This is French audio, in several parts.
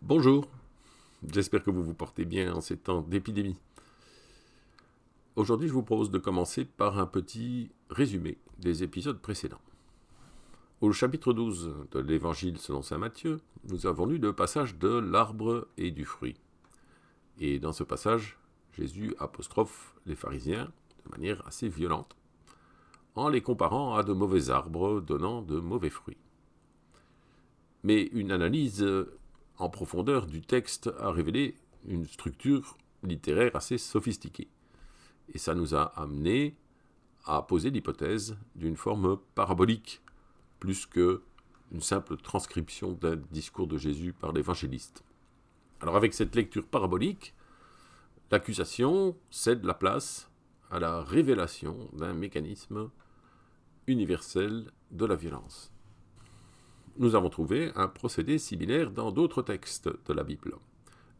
Bonjour, j'espère que vous vous portez bien en ces temps d'épidémie. Aujourd'hui, je vous propose de commencer par un petit résumé des épisodes précédents. Au chapitre 12 de l'Évangile selon saint Matthieu, nous avons lu le passage de l'arbre et du fruit. Et dans ce passage, Jésus apostrophe les pharisiens de manière assez violente, en les comparant à de mauvais arbres donnant de mauvais fruits. Mais une analyse en profondeur du texte a révélé une structure littéraire assez sophistiquée. Et ça nous a amené à poser l'hypothèse d'une forme parabolique, plus qu'une simple transcription d'un discours de Jésus par l'évangéliste. Alors avec cette lecture parabolique, l'accusation cède la place à la révélation d'un mécanisme universel de la violence. Nous avons trouvé un procédé similaire dans d'autres textes de la Bible.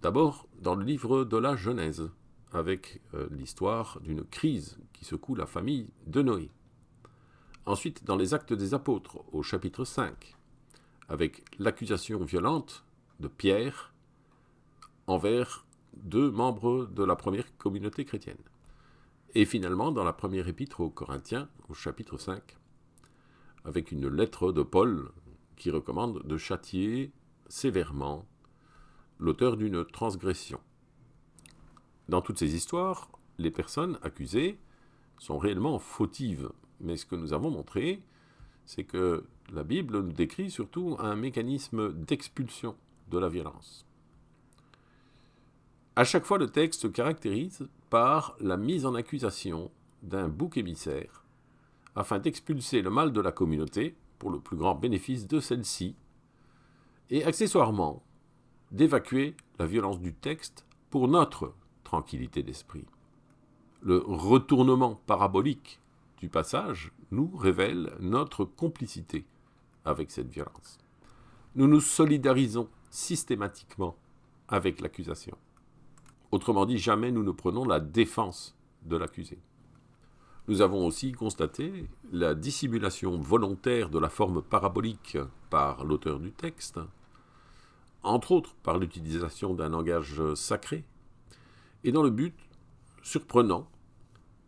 D'abord, dans le livre de la Genèse, avec l'histoire d'une crise qui secoue la famille de Noé. Ensuite, dans les Actes des Apôtres, au chapitre 5, avec l'accusation violente de Pierre envers deux membres de la première communauté chrétienne. Et finalement, dans la première épître aux Corinthiens, au chapitre 5, avec une lettre de Paul qui recommande de châtier sévèrement l'auteur d'une transgression. Dans toutes ces histoires, les personnes accusées sont réellement fautives. Mais ce que nous avons montré, c'est que la Bible nous décrit surtout un mécanisme d'expulsion de la violence. À chaque fois, le texte se caractérise par la mise en accusation d'un bouc émissaire afin d'expulser le mal de la communauté pour le plus grand bénéfice de celle-ci et accessoirement d'évacuer la violence du texte pour notre tranquillité d'esprit. Le retournement parabolique du passage nous révèle notre complicité avec cette violence. Nous nous solidarisons systématiquement avec l'accusation. Autrement dit, jamais nous ne prenons la défense de l'accusé. Nous avons aussi constaté la dissimulation volontaire de la forme parabolique par l'auteur du texte, entre autres par l'utilisation d'un langage sacré, et dans le but surprenant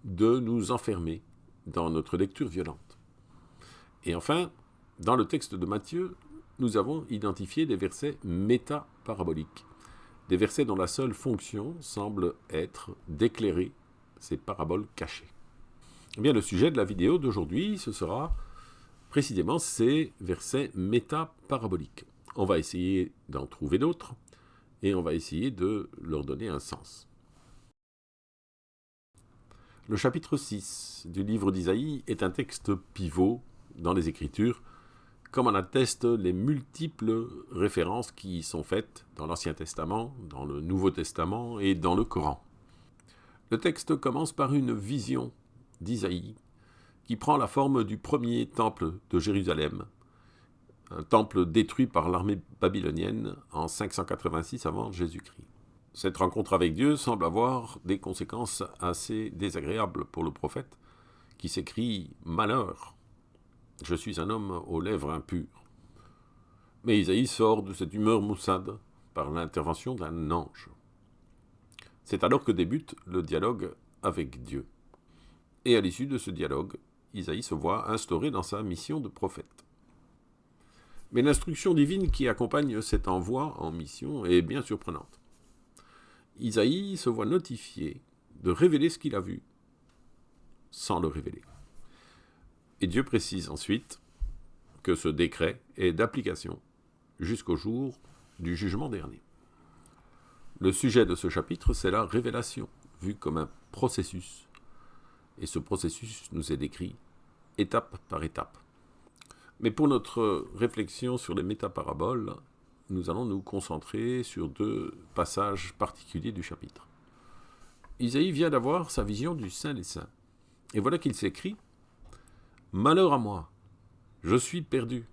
de nous enfermer dans notre lecture violente. Et enfin, dans le texte de Matthieu, nous avons identifié des versets métaparaboliques, des versets dont la seule fonction semble être d'éclairer ces paraboles cachées. Eh bien, le sujet de la vidéo d'aujourd'hui, ce sera précisément ces versets métaparaboliques. On va essayer d'en trouver d'autres et on va essayer de leur donner un sens. Le chapitre 6 du livre d'Isaïe est un texte pivot dans les Écritures, comme en attestent les multiples références qui y sont faites dans l'Ancien Testament, dans le Nouveau Testament et dans le Coran. Le texte commence par une vision d'Isaïe qui prend la forme du premier temple de Jérusalem, un temple détruit par l'armée babylonienne en 586 avant Jésus-Christ. Cette rencontre avec Dieu semble avoir des conséquences assez désagréables pour le prophète, qui s'écrie « Malheur, je suis un homme aux lèvres impures ». Mais Isaïe sort de cette humeur maussade par l'intervention d'un ange. C'est alors que débute le dialogue avec Dieu. Et à l'issue de ce dialogue, Isaïe se voit instauré dans sa mission de prophète. Mais l'instruction divine qui accompagne cet envoi en mission est bien surprenante. Isaïe se voit notifié de révéler ce qu'il a vu, sans le révéler. Et Dieu précise ensuite que ce décret est d'application jusqu'au jour du jugement dernier. Le sujet de ce chapitre, c'est la révélation, vue comme un processus. Et ce processus nous est décrit étape par étape. Mais pour notre réflexion sur les métaparaboles, nous allons nous concentrer sur deux passages particuliers du chapitre. Isaïe vient d'avoir sa vision du Saint des Saints. Et voilà qu'il s'écrit « Malheur à moi, je suis perdu,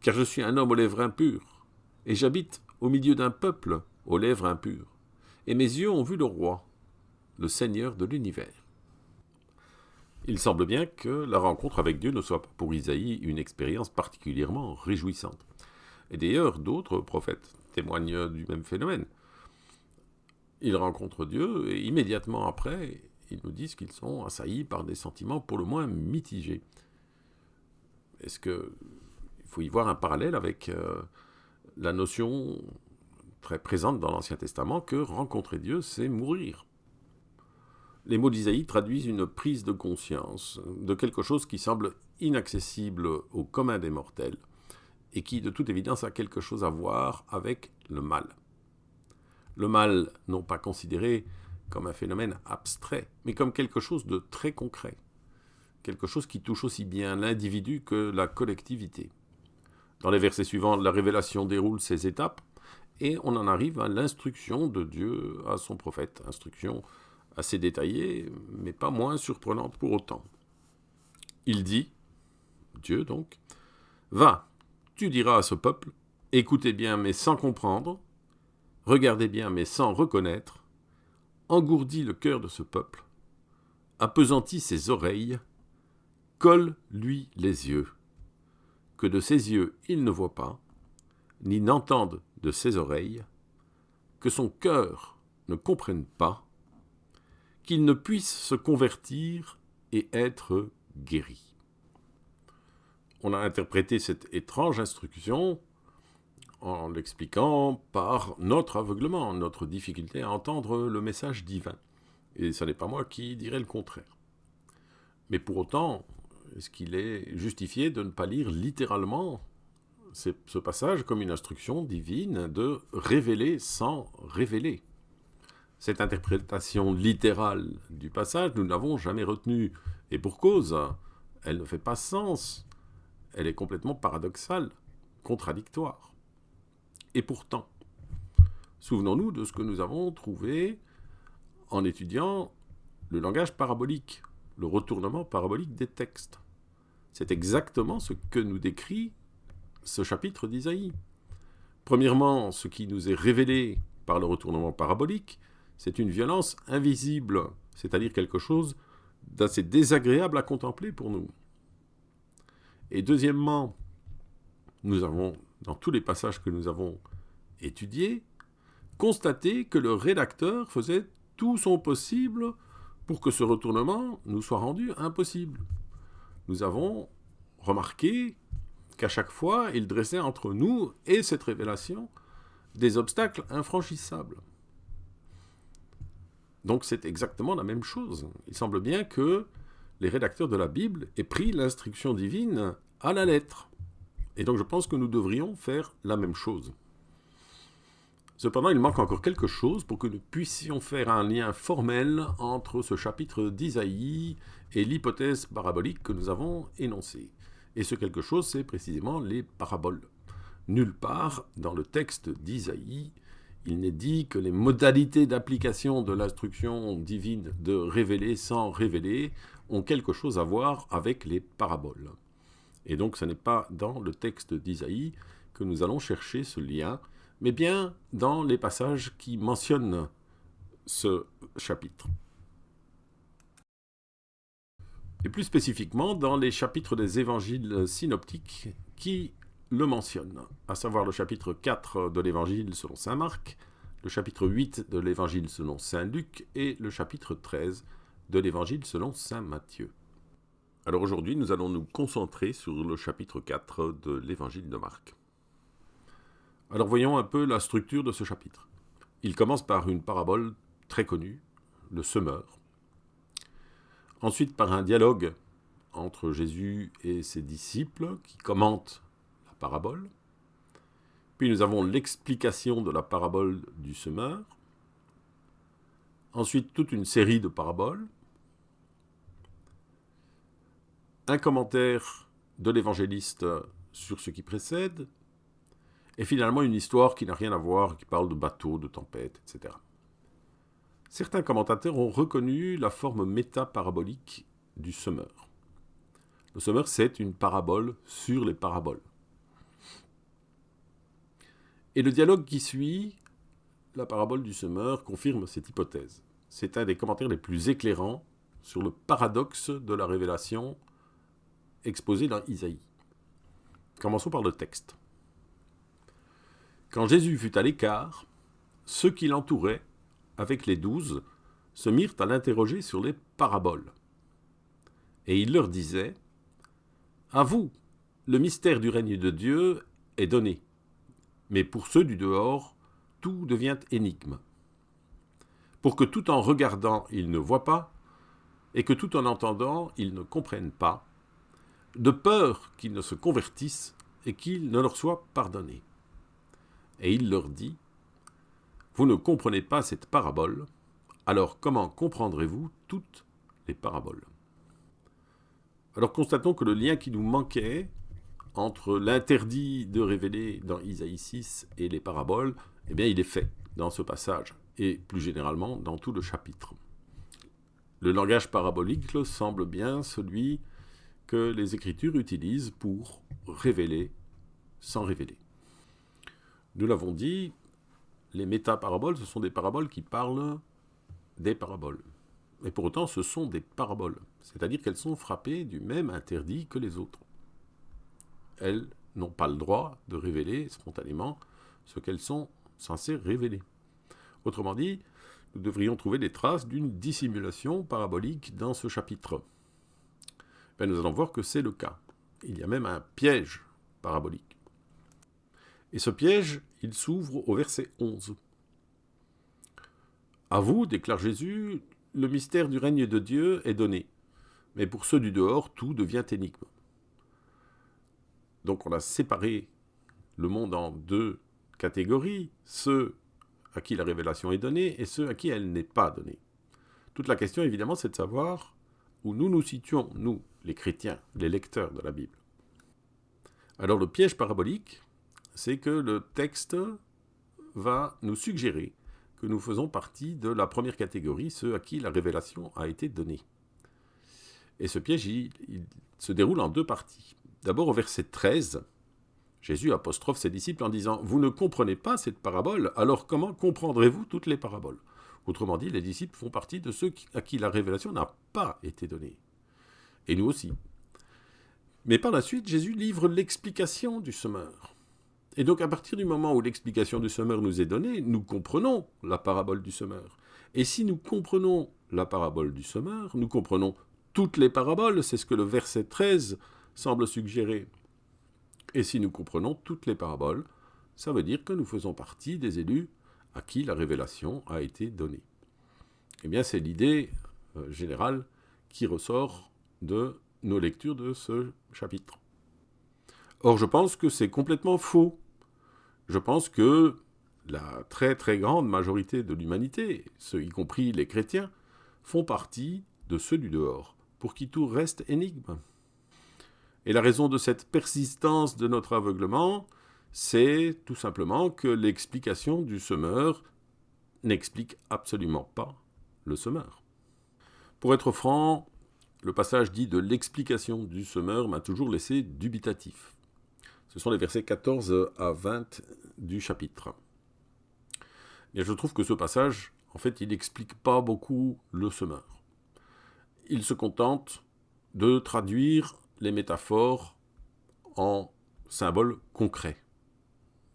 car je suis un homme aux lèvres impures, et j'habite au milieu d'un peuple aux lèvres impures, et mes yeux ont vu le roi, le Seigneur de l'univers. » Il semble bien que la rencontre avec Dieu ne soit pas pour Isaïe une expérience particulièrement réjouissante. Et d'ailleurs, d'autres prophètes témoignent du même phénomène. Ils rencontrent Dieu et immédiatement après, ils nous disent qu'ils sont assaillis par des sentiments pour le moins mitigés. Est-ce qu'il faut y voir un parallèle avec la notion très présente dans l'Ancien Testament que rencontrer Dieu, c'est mourir. Les mots d'Isaïe traduisent une prise de conscience de quelque chose qui semble inaccessible au commun des mortels et qui, de toute évidence, a quelque chose à voir avec le mal. Le mal, non pas considéré comme un phénomène abstrait, mais comme quelque chose de très concret, quelque chose qui touche aussi bien l'individu que la collectivité. Dans les versets suivants, la révélation déroule ses étapes, et on en arrive à l'instruction de Dieu à son prophète, instruction assez détaillée, mais pas moins surprenante pour autant. Il dit, Dieu donc, « Va, tu diras à ce peuple, écoutez bien mais sans comprendre, regardez bien mais sans reconnaître, engourdis le cœur de ce peuple, appesantis ses oreilles, colle-lui les yeux, que de ses yeux il ne voit pas, ni n'entende de ses oreilles, que son cœur ne comprenne pas, qu'il ne puisse se convertir et être guéri. » On a interprété cette étrange instruction en l'expliquant par notre aveuglement, notre difficulté à entendre le message divin. Et ce n'est pas moi qui dirais le contraire. Mais pour autant, est-ce qu'il est justifié de ne pas lire littéralement ce passage comme une instruction divine de révéler sans révéler? Cette interprétation littérale du passage, nous ne l'avons jamais retenue. Et pour cause, elle ne fait pas sens. Elle est complètement paradoxale, contradictoire. Et pourtant, souvenons-nous de ce que nous avons trouvé en étudiant le langage parabolique, le retournement parabolique des textes. C'est exactement ce que nous décrit ce chapitre d'Isaïe. Premièrement, ce qui nous est révélé par le retournement parabolique, c'est une violence invisible, c'est-à-dire quelque chose d'assez désagréable à contempler pour nous. Et deuxièmement, nous avons, dans tous les passages que nous avons étudiés, constaté que le rédacteur faisait tout son possible pour que ce retournement nous soit rendu impossible. Nous avons remarqué qu'à chaque fois, il dressait entre nous et cette révélation des obstacles infranchissables. Donc c'est exactement la même chose. Il semble bien que les rédacteurs de la Bible aient pris l'instruction divine à la lettre. Et donc je pense que nous devrions faire la même chose. Cependant, il manque encore quelque chose pour que nous puissions faire un lien formel entre ce chapitre d'Isaïe et l'hypothèse parabolique que nous avons énoncée. Et ce quelque chose, c'est précisément les paraboles. Nulle part dans le texte d'Isaïe, il n'est dit que les modalités d'application de l'instruction divine de révéler sans révéler ont quelque chose à voir avec les paraboles. Et donc ce n'est pas dans le texte d'Isaïe que nous allons chercher ce lien, mais bien dans les passages qui mentionnent ce chapitre. Et plus spécifiquement dans les chapitres des évangiles synoptiques qui le mentionnent, à savoir le chapitre 4 de l'évangile selon saint Marc, le chapitre 8 de l'évangile selon saint Luc et le chapitre 13 de l'évangile selon saint Matthieu. Alors aujourd'hui, nous allons nous concentrer sur le chapitre 4 de l'évangile de Marc. Alors voyons un peu la structure de ce chapitre. Il commence par une parabole très connue, le semeur. Ensuite par un dialogue entre Jésus et ses disciples qui commentent la parabole. Puis nous avons l'explication de la parabole du semeur. Ensuite toute une série de paraboles. Un commentaire de l'évangéliste sur ce qui précède. Et finalement une histoire qui n'a rien à voir, qui parle de bateaux, de tempêtes, etc. Certains commentateurs ont reconnu la forme méta-parabolique du semeur. Le semeur, c'est une parabole sur les paraboles. Et le dialogue qui suit, la parabole du semeur, confirme cette hypothèse. C'est un des commentaires les plus éclairants sur le paradoxe de la révélation exposé dans Isaïe. Commençons par le texte. Quand Jésus fut à l'écart, ceux qui l'entouraient, avec les 12, se mirent à l'interroger sur les paraboles. Et il leur disait : « À vous, le mystère du règne de Dieu est donné, mais pour ceux du dehors, tout devient énigme. Pour que tout en regardant, ils ne voient pas, et que tout en entendant, ils ne comprennent pas, de peur qu'ils ne se convertissent et qu'il ne leur soit pardonné. » Et il leur dit : « Vous ne comprenez pas cette parabole, alors comment comprendrez-vous toutes les paraboles ?» Alors constatons que le lien qui nous manquait entre l'interdit de révéler dans Isaïe 6 et les paraboles, eh bien il est fait dans ce passage, et plus généralement dans tout le chapitre. Le langage parabolique semble bien celui que les Écritures utilisent pour révéler sans révéler. Nous l'avons dit, les métaparaboles, ce sont des paraboles qui parlent des paraboles. Mais pour autant, ce sont des paraboles, c'est-à-dire qu'elles sont frappées du même interdit que les autres. Elles n'ont pas le droit de révéler spontanément ce qu'elles sont censées révéler. Autrement dit, nous devrions trouver des traces d'une dissimulation parabolique dans ce chapitre. Nous allons voir que c'est le cas. Il y a même un piège parabolique. Et ce piège, il s'ouvre au verset 11. « À vous, déclare Jésus, le mystère du règne de Dieu est donné, mais pour ceux du dehors, tout devient énigme. » Donc on a séparé le monde en deux catégories, ceux à qui la révélation est donnée et ceux à qui elle n'est pas donnée. Toute la question, évidemment, c'est de savoir où nous nous situons, nous, les chrétiens, les lecteurs de la Bible. Alors le piège parabolique, c'est que le texte va nous suggérer que nous faisons partie de la première catégorie, ceux à qui la révélation a été donnée. Et ce piège, il se déroule en deux parties. D'abord, au verset 13, Jésus apostrophe ses disciples en disant « Vous ne comprenez pas cette parabole, alors comment comprendrez-vous toutes les paraboles ?» Autrement dit, les disciples font partie de ceux à qui la révélation n'a pas été donnée. Et nous aussi. Mais par la suite, Jésus livre l'explication du semeur. Et donc, à partir du moment où l'explication du semeur nous est donnée, nous comprenons la parabole du semeur. Et si nous comprenons la parabole du semeur, nous comprenons toutes les paraboles, c'est ce que le verset 13 semble suggérer. Et si nous comprenons toutes les paraboles, ça veut dire que nous faisons partie des élus à qui la révélation a été donnée. Eh bien, c'est l'idée générale qui ressort de nos lectures de ce chapitre. Or, je pense que c'est complètement faux. Je pense que la très très grande majorité de l'humanité, ceux y compris les chrétiens, font partie de ceux du dehors, pour qui tout reste énigme. Et la raison de cette persistance de notre aveuglement, c'est tout simplement que l'explication du semeur n'explique absolument pas le semeur. Pour être franc, le passage dit de l'explication du semeur m'a toujours laissé dubitatif. Ce sont les versets 14 à 20 du chapitre. Et je trouve que ce passage, en fait, il n'explique pas beaucoup le semeur. Il se contente de traduire les métaphores en symboles concrets.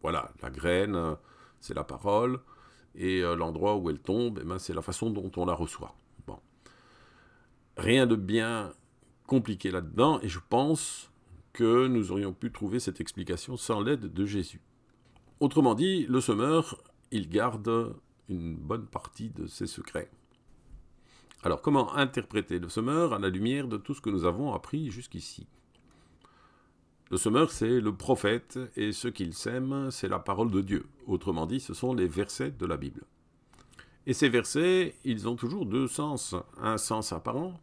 Voilà, la graine, c'est la parole, et l'endroit où elle tombe, c'est la façon dont on la reçoit. Bon. Rien de bien compliqué là-dedans, et je pense que nous aurions pu trouver cette explication sans l'aide de Jésus. Autrement dit, le semeur, il garde une bonne partie de ses secrets. Alors, comment interpréter le semeur à la lumière de tout ce que nous avons appris jusqu'ici ? Le semeur, c'est le prophète, et ce qu'il sème, c'est la parole de Dieu. Autrement dit, ce sont les versets de la Bible. Et ces versets, ils ont toujours deux sens. Un sens apparent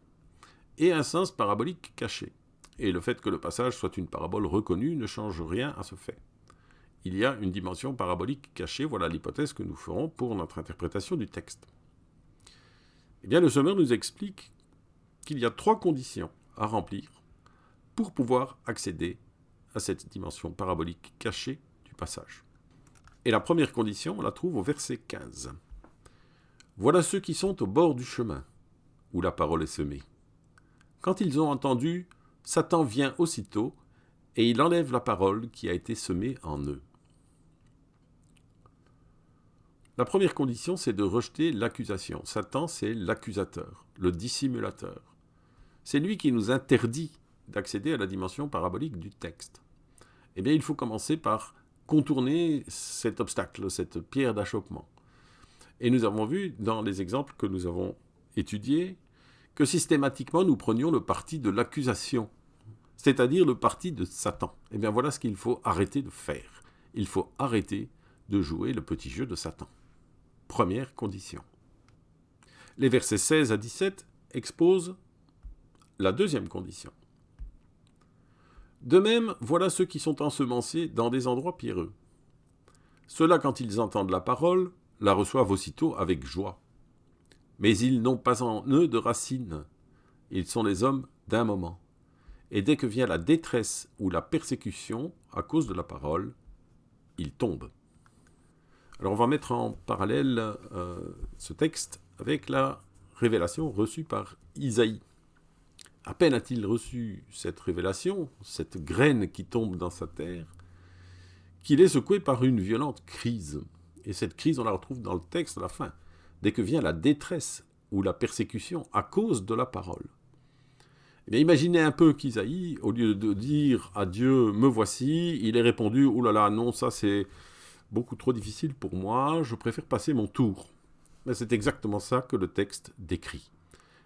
et un sens parabolique caché. Et le fait que le passage soit une parabole reconnue ne change rien à ce fait. Il y a une dimension parabolique cachée, voilà l'hypothèse que nous ferons pour notre interprétation du texte. Eh bien, le semeur nous explique qu'il y a 3 conditions à remplir pour pouvoir accéder à cette dimension parabolique cachée du passage. Et la première condition, on la trouve au verset 15. « Voilà ceux qui sont au bord du chemin, où la parole est semée. Quand ils ont entendu, Satan vient aussitôt, et il enlève la parole qui a été semée en eux. » La première condition, c'est de rejeter l'accusation. Satan, c'est l'accusateur, le dissimulateur. C'est lui qui nous interdit d'accéder à la dimension parabolique du texte. Eh bien, il faut commencer par contourner cet obstacle, cette pierre d'achoppement. Et nous avons vu, dans les exemples que nous avons étudiés, que systématiquement nous prenions le parti de l'accusation, c'est-à-dire le parti de Satan. Eh bien, voilà ce qu'il faut arrêter de faire. Il faut arrêter de jouer le petit jeu de Satan. Première condition. Les versets 16 à 17 exposent la deuxième condition. De même, voilà ceux qui sont ensemencés dans des endroits pierreux. Ceux-là, quand ils entendent la parole, la reçoivent aussitôt avec joie. Mais ils n'ont pas en eux de racines. Ils sont les hommes d'un moment. Et dès que vient la détresse ou la persécution à cause de la parole, ils tombent. Alors on va mettre en parallèle ce texte avec la révélation reçue par Isaïe. À peine a-t-il reçu cette révélation, cette graine qui tombe dans sa terre, qu'il est secoué par une violente crise. Et cette crise, on la retrouve dans le texte à la fin. Dès que vient la détresse ou la persécution à cause de la parole. Eh bien, imaginez un peu qu'Isaïe, au lieu de dire à Dieu « me voici », il ait répondu « oh là là, non, ça c'est beaucoup trop difficile pour moi, je préfère passer mon tour ». Mais c'est exactement ça que le texte décrit.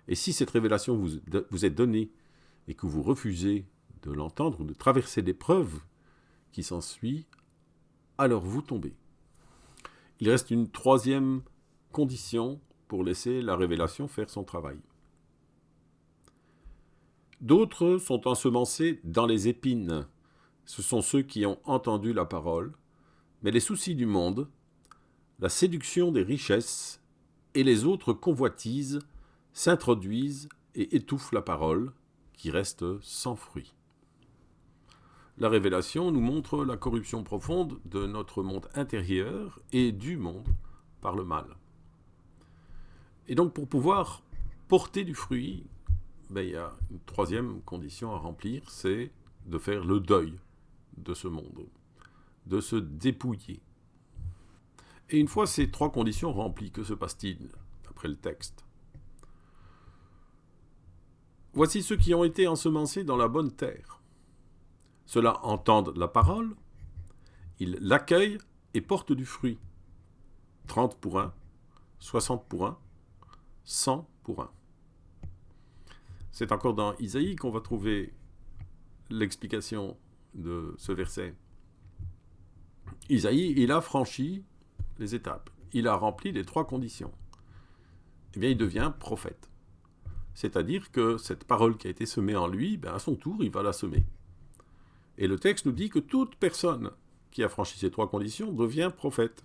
Et si cette révélation vous est donnée et que vous refusez de l'entendre ou de traverser l'épreuve qui s'ensuit, alors vous tombez. Il reste une troisième condition pour laisser la révélation faire son travail. D'autres sont ensemencés dans les épines. Ce sont ceux qui ont entendu la parole, mais les soucis du monde, la séduction des richesses et les autres convoitises s'introduisent et étouffent la parole, qui reste sans fruit. La révélation nous montre la corruption profonde de notre monde intérieur et du monde par le mal. Et donc pour pouvoir porter du fruit, il y a une troisième condition à remplir, c'est de faire le deuil de ce monde, de se dépouiller. Et une fois ces trois conditions remplies, que se passe-t-il d'après le texte ? Voici ceux qui ont été ensemencés dans la bonne terre. Ceux-là entendent la parole, ils l'accueillent et portent du fruit. 30 pour 1, 60 pour 1, 100 pour 1. C'est encore dans Isaïe qu'on va trouver l'explication de ce verset. Isaïe, il a franchi les étapes. Il a rempli les trois conditions. Eh bien, il devient prophète. C'est-à-dire que cette parole qui a été semée en lui, à son tour, il va la semer. Et le texte nous dit que toute personne qui a franchi ces trois conditions devient prophète.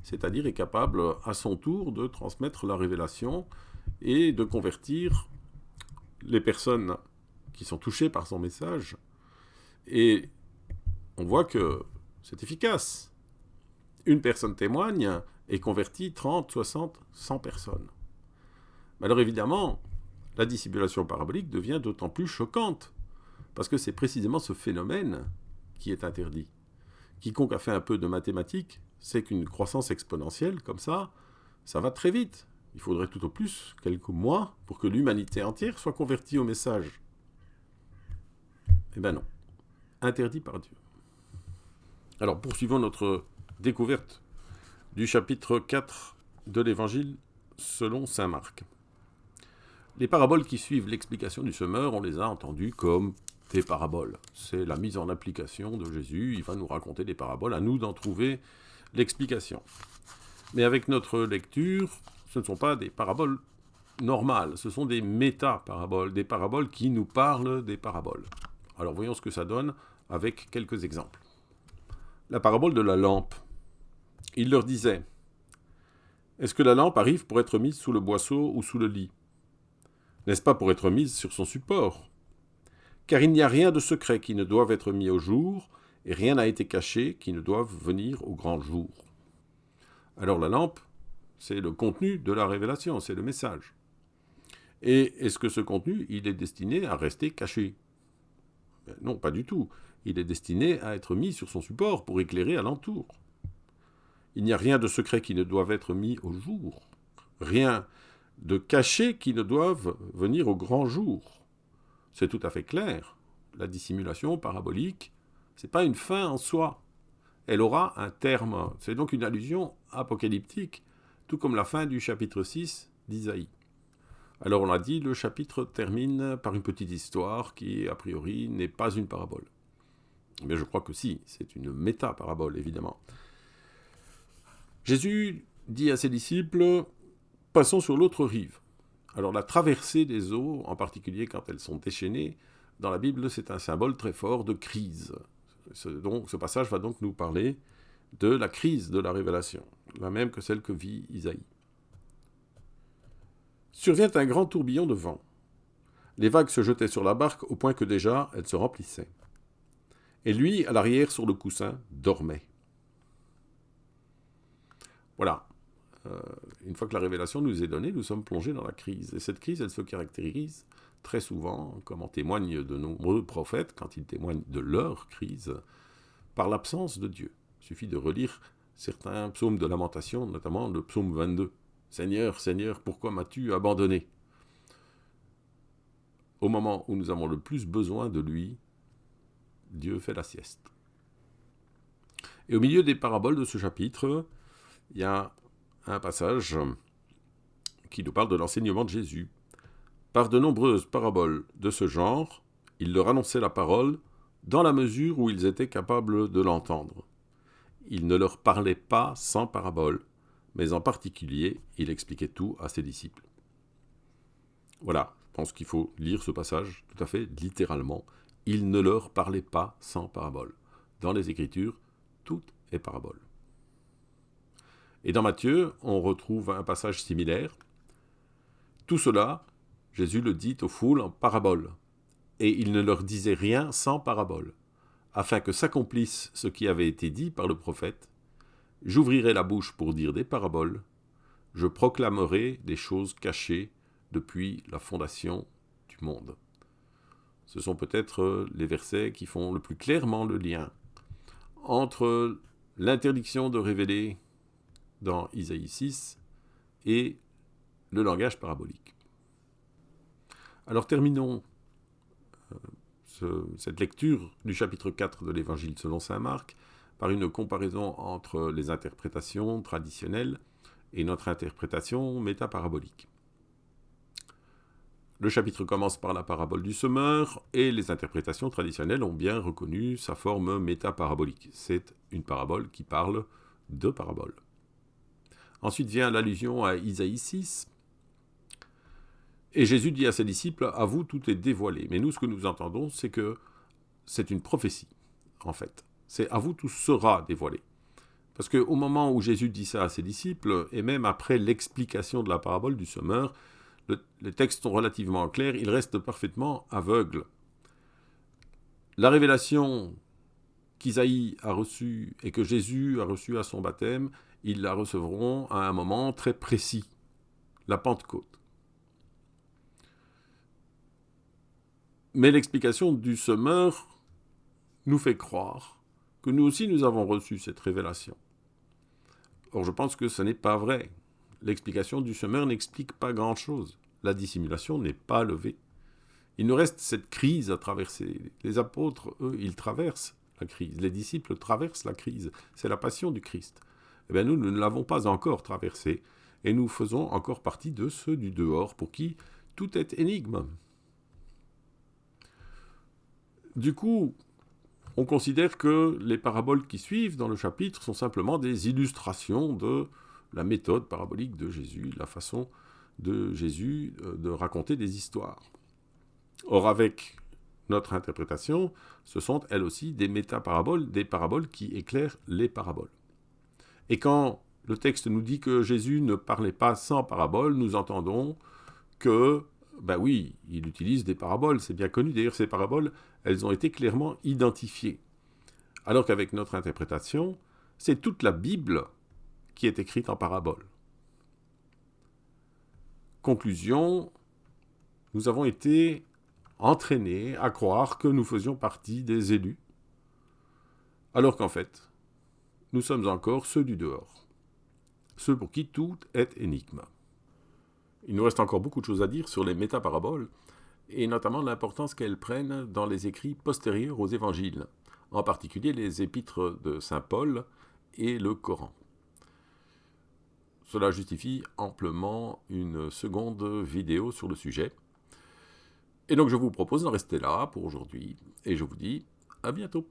C'est-à-dire est capable à son tour de transmettre la révélation et de convertir les personnes qui sont touchées par son message. Et on voit que c'est efficace. Une personne témoigne et convertit 30, 60, 100 personnes. Mais alors évidemment, la dissimulation parabolique devient d'autant plus choquante, parce que c'est précisément ce phénomène qui est interdit. Quiconque a fait un peu de mathématiques sait qu'une croissance exponentielle, comme ça va très vite. Il faudrait tout au plus quelques mois pour que l'humanité entière soit convertie au message. Eh bien non, interdit par Dieu. Alors poursuivons notre découverte du chapitre 4 de l'Évangile selon saint Marc. Les paraboles qui suivent l'explication du semeur, on les a entendues comme des paraboles. C'est la mise en application de Jésus, il va nous raconter des paraboles, à nous d'en trouver l'explication. Mais avec notre lecture, ce ne sont pas des paraboles normales, ce sont des méta-paraboles, des paraboles qui nous parlent des paraboles. Alors voyons ce que ça donne avec quelques exemples. La parabole de la lampe. Il leur disait : est-ce que la lampe arrive pour être mise sous le boisseau ou sous le lit ? N'est-ce pas pour être mise sur son support ? Car il n'y a rien de secret qui ne doive être mis au jour, et rien n'a été caché qui ne doive venir au grand jour. Alors la lampe, c'est le contenu de la révélation, c'est le message. Et est-ce que ce contenu, il est destiné à rester caché ? Non, pas du tout. Il est destiné à être mis sur son support pour éclairer alentour. Il n'y a rien de secret qui ne doive être mis au jour. Rien de caché qui ne doive venir au grand jour. C'est tout à fait clair. La dissimulation parabolique, ce n'est pas une fin en soi. Elle aura un terme. C'est donc une allusion apocalyptique, tout comme la fin du chapitre 6 d'Isaïe. Alors on l'a dit, le chapitre termine par une petite histoire qui, a priori, n'est pas une parabole. Mais je crois que si, c'est une méta-parabole, évidemment. Jésus dit à ses disciples, « Passons sur l'autre rive ». Alors la traversée des eaux, en particulier quand elles sont déchaînées, dans la Bible, c'est un symbole très fort de crise. Ce passage va donc nous parler de la crise de la révélation, la même que celle que vit Isaïe. Survient un grand tourbillon de vent. Les vagues se jetaient sur la barque au point que déjà elle se remplissait. Et lui, à l'arrière, sur le coussin, dormait. Voilà. Une fois que la révélation nous est donnée, nous sommes plongés dans la crise. Et cette crise, elle se caractérise très souvent, comme en témoignent de nombreux prophètes, quand ils témoignent de leur crise, par l'absence de Dieu. Il suffit de relire certains psaumes de lamentation, notamment le psaume 22. « Seigneur, Seigneur, pourquoi m'as-tu abandonné ?» Au moment où nous avons le plus besoin de lui, Dieu fait la sieste. Et au milieu des paraboles de ce chapitre, il y a un passage qui nous parle de l'enseignement de Jésus. Par de nombreuses paraboles de ce genre, il leur annonçait la parole dans la mesure où ils étaient capables de l'entendre. Il ne leur parlait pas sans parabole, mais en particulier, il expliquait tout à ses disciples. Voilà, je pense qu'il faut lire ce passage tout à fait littéralement. Il ne leur parlait pas sans parabole. Dans les Écritures, tout est parabole. Et dans Matthieu, on retrouve un passage similaire. Tout cela, Jésus le dit aux foules en parabole, et il ne leur disait rien sans parabole, afin que s'accomplisse ce qui avait été dit par le prophète. J'ouvrirai la bouche pour dire des paraboles, je proclamerai des choses cachées depuis la fondation du monde. Ce sont peut-être les versets qui font le plus clairement le lien entre l'interdiction de révéler dans Isaïe 6 et le langage parabolique. Alors terminons cette lecture du chapitre 4 de l'Évangile selon saint Marc par une comparaison entre les interprétations traditionnelles et notre interprétation métaparabolique. Le chapitre commence par la parabole du semeur, et les interprétations traditionnelles ont bien reconnu sa forme métaparabolique. C'est une parabole qui parle de parabole. Ensuite vient l'allusion à Isaïe 6, et Jésus dit à ses disciples, « À vous, tout est dévoilé. » Mais nous, ce que nous entendons, c'est que c'est une prophétie, en fait. C'est « À vous, tout sera dévoilé. » Parce qu'au moment où Jésus dit ça à ses disciples, et même après l'explication de la parabole du semeur, les textes sont relativement clairs, ils restent parfaitement aveugles. La révélation qu'Isaïe a reçue et que Jésus a reçue à son baptême, ils la recevront à un moment très précis, la Pentecôte. Mais l'explication du semeur nous fait croire que nous aussi nous avons reçu cette révélation. Or, je pense que ce n'est pas vrai. L'explication du semeur n'explique pas grand-chose. La dissimulation n'est pas levée. Il nous reste cette crise à traverser. Les apôtres, eux, ils traversent la crise. Les disciples traversent la crise. C'est la passion du Christ. Eh bien, nous ne l'avons pas encore traversée. Et nous faisons encore partie de ceux du dehors pour qui tout est énigme. Du coup, on considère que les paraboles qui suivent dans le chapitre sont simplement des illustrations de la méthode parabolique de Jésus, la façon de Jésus de raconter des histoires. Or, avec notre interprétation, ce sont elles aussi des métaparaboles, des paraboles qui éclairent les paraboles. Et quand le texte nous dit que Jésus ne parlait pas sans paraboles, nous entendons que, ben oui, il utilise des paraboles, c'est bien connu. D'ailleurs, ces paraboles, elles ont été clairement identifiées. Alors qu'avec notre interprétation, c'est toute la Bible qui est écrite en paraboles. Conclusion, nous avons été entraînés à croire que nous faisions partie des élus, alors qu'en fait, nous sommes encore ceux du dehors. ceux pour qui tout est énigme. Il nous reste encore beaucoup de choses à dire sur les métaparaboles, et notamment l'importance qu'elles prennent dans les écrits postérieurs aux évangiles, en particulier les épîtres de saint Paul et le Coran. Cela justifie amplement une seconde vidéo sur le sujet. Et donc je vous propose d'en rester là pour aujourd'hui, et je vous dis à bientôt.